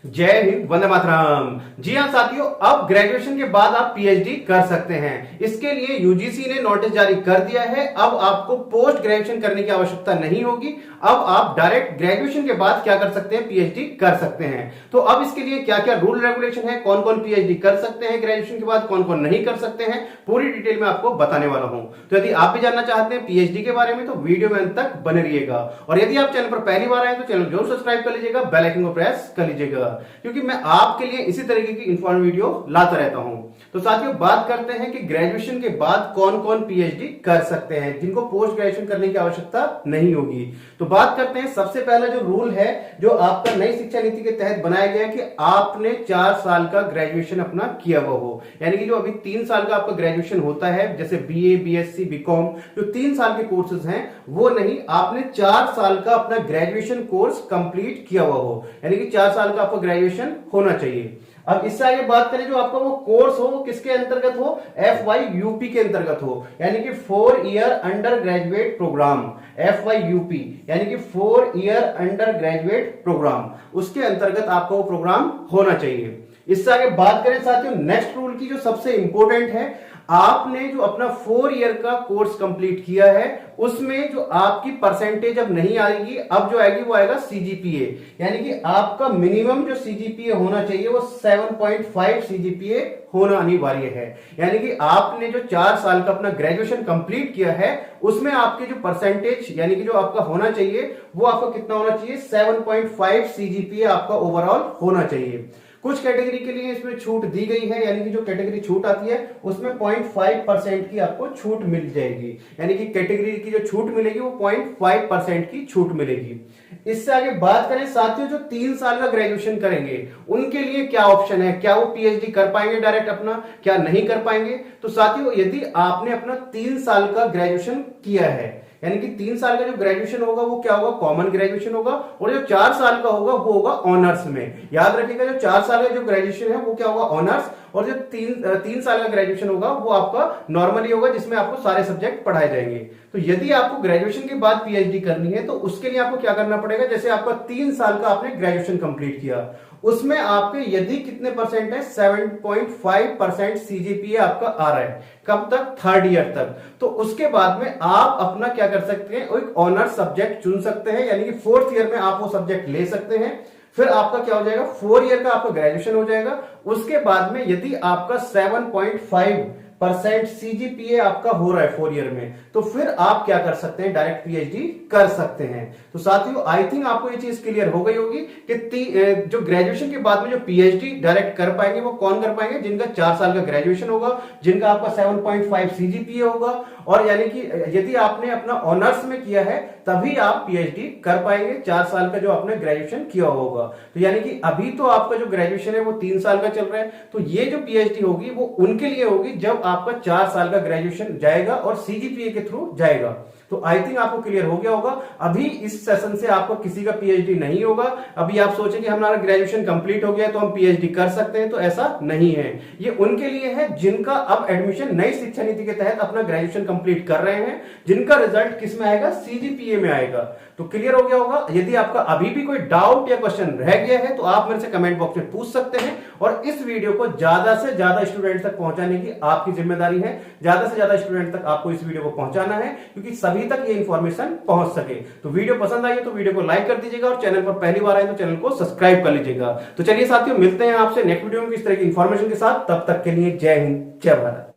जय हिंद, वंदे मातरम। जी हाँ साथियों, अब ग्रेजुएशन के बाद आप पीएचडी कर सकते हैं। इसके लिए यूजीसी ने नोटिस जारी कर दिया है। अब आपको पोस्ट ग्रेजुएशन करने की आवश्यकता नहीं होगी। अब आप डायरेक्ट ग्रेजुएशन के बाद क्या कर सकते हैं, पीएचडी कर सकते हैं। तो अब इसके लिए क्या क्या रूल रेगुलेशन है, कौन कौन पीएचडी कर सकते हैं ग्रेजुएशन के बाद, कौन कौन नहीं कर सकते हैं, पूरी डिटेल में आपको बताने वाला हूं। तो यदि आप भी जानना चाहते हैं पीएचडी के बारे में तो वीडियो में अंत तक बने रहिएगा। और यदि आप चैनल पर पहली बार आए तो चैनल जरूर सब्सक्राइब कर लीजिएगा, बेल आइकन को प्रेस कर लीजिएगा, क्योंकि मैं आपके लिए इसी तरीके की इन्फॉर्मेटिव वीडियो लाता रहता हूं। तो साथियों, बात करते हैं कि ग्रेजुएशन के बाद कौन कौन पीएचडी कर सकते हैं जिनको पोस्ट ग्रेजुएशन करने की आवश्यकता नहीं होगी। तो बात करते हैं, सबसे पहला जो रूल है जो आपका नई शिक्षा नीति के तहत बनाया गया कि आपने 4 साल का ग्रेजुएशन अपना किया हुआ हो। यानी कि जो अभी 3 साल का आपका ग्रेजुएशन होता है, जैसे बीए, बीएससी, बीकॉम, जो 3 साल के कोर्सेज हैं, वो नहीं, आपने 4 साल का अपना ग्रेजुएशन कोर्स कंप्लीट किया हुआ हो। यानी कि 4 साल का आपका ग्रेजुएशन होना चाहिए। अब इससे आगे बात करें, जो आपका वो कोर्स हो वो किसके अंतर्गत हो, FYUP के अंतर्गत हो। यानी कि 4 year undergraduate programme, FYUP यानी कि 4 ईयर अंडर ग्रेजुएट प्रोग्राम, उसके अंतर्गत आपका वो प्रोग्राम होना चाहिए। इससे आगे बात करें साथियों, नेक्स्ट रूल की जो सबसे इंपॉर्टेंट है, आपने जो अपना 4 ईयर का कोर्स कंप्लीट किया है उसमें जो आपकी परसेंटेज अब नहीं आएगी, अब जो आएगी वो आएगा सीजीपीए। यानी कि आपका मिनिमम जो सीजीपीए होना चाहिए वो 7.5 सीजीपीए होना अनिवार्य है। यानी कि आपने जो 4 साल का अपना ग्रेजुएशन कंप्लीट किया है उसमें आपकी जो परसेंटेज यानी कि जो आपका होना चाहिए वो आपका कितना होना चाहिए, 7.5 सीजीपीए आपका ओवरऑल होना चाहिए। कुछ कैटेगरी के लिए इसमें छूट दी गई है, यानी कि जो कैटेगरी छूट आती है उसमें 0.5% की आपको छूट मिल जाएगी। यानी कि कैटेगरी की जो छूट मिलेगी वो 0.5% की छूट मिलेगी। इससे आगे बात करें साथियों, जो 3 साल का ग्रेजुएशन करेंगे उनके लिए क्या ऑप्शन है, क्या वो पीएचडी कर पाएंगे डायरेक्ट अपना, क्या नहीं कर पाएंगे। तो साथियों, यदि आपने अपना 3 साल का ग्रेजुएशन किया है, यानी कि 3 साल का जो ग्रेजुएशन होगा वो क्या होगा, कॉमन ग्रेजुएशन होगा, और जो 4 साल का होगा वो होगा ऑनर्स में। याद रखिएगा, जो 4 साल का जो ग्रेजुएशन है वो क्या होगा, ऑनर्स, और जो 3 साल का ग्रेजुएशन होगा वो आपका नॉर्मली होगा, जिसमें आपको सारे सब्जेक्ट पढ़ाए जाएंगे। तो यदि आपको ग्रेजुएशन के बाद पीएचडी करनी है तो उसके लिए आपको क्या करना पड़ेगा, जैसे आपका 3 साल का आपने ग्रेजुएशन कंप्लीट किया, उसमें आपके यदि कितने परसेंट है, 7.5% सीजीपीए आपका आ रहा है, कब तक, 3rd ईयर तक। तो उसके बाद में आप अपना क्या कर सकते हैं, एक ऑनर्स सब्जेक्ट चुन सकते हैं, यानी कि 4th ईयर में आप वो सब्जेक्ट ले सकते हैं। फिर आपका क्या हो जाएगा, 4 ईयर का आपका ग्रेजुएशन हो जाएगा। उसके बाद में यदि आपका 7.5% सीजीपीए आपका हो रहा है 4 ईयर में, तो फिर आप क्या कर सकते हैं, डायरेक्ट पीएचडी कर सकते हैं। तो साथियों, आई थिंक आपको ये चीज क्लियर हो गई होगी कि जो ग्रेजुएशन के बाद में जो पीएचडी डायरेक्ट कर पाएंगे वो कौन कर पाएंगे, जिनका 4 साल का ग्रेजुएशन होगा, जिनका आपका 7.5 सीजीपीए होगा, और यानी कि यदि आपने अपना ऑनर्स में किया है तभी आप पीएचडी कर पाएंगे, 4 साल का जो आपने ग्रेजुएशन किया होगा। तो यानी कि अभी तो आपका जो ग्रेजुएशन है वो 3 साल का चल रहा है, तो ये जो पीएचडी होगी वो उनके लिए होगी जब आपका 4 साल का ग्रेजुएशन जाएगा और सीजीपीए के थ्रू जाएगा। तो आई थिंक आपको क्लियर हो गया होगा। अभी इस सेशन से आपको किसी का पीएचडी नहीं होगा। अभी आप सोचें कि हमारा ग्रेजुएशन कंप्लीट हो गया तो हम पीएचडी कर सकते हैं, तो ऐसा नहीं है। ये उनके लिए है जिनका अब एडमिशन नई शिक्षा नीति के तहत अपना ग्रेजुएशन कंप्लीट कर रहे हैं, जिनका रिजल्ट किस में आएगा, सीजीपीए में आएगा। तो क्लियर हो गया होगा। यदि आपका अभी भी कोई डाउट या क्वेश्चन रह गया है तो आप मेरे से कमेंट बॉक्स में पूछ सकते हैं, और इस वीडियो को ज्यादा से ज्यादा स्टूडेंट तक पहुंचाने की आपकी जिम्मेदारी है। ज्यादा से ज्यादा स्टूडेंट तक आपको इस वीडियो को पहुंचाना है, क्योंकि सभी तक ये इंफॉर्मेशन पहुंच सके। तो वीडियो पसंद आई तो वीडियो को लाइक कर दीजिएगा, और चैनल पर पहली बार आए तो चैनल को सब्सक्राइब कर लीजिएगा। तो चलिए साथियों, मिलते हैं आपसे नेक्स्ट वीडियो में इस तरह की इंफॉर्मेशन के साथ। तब तक के लिए जय हिंद, जय भारत।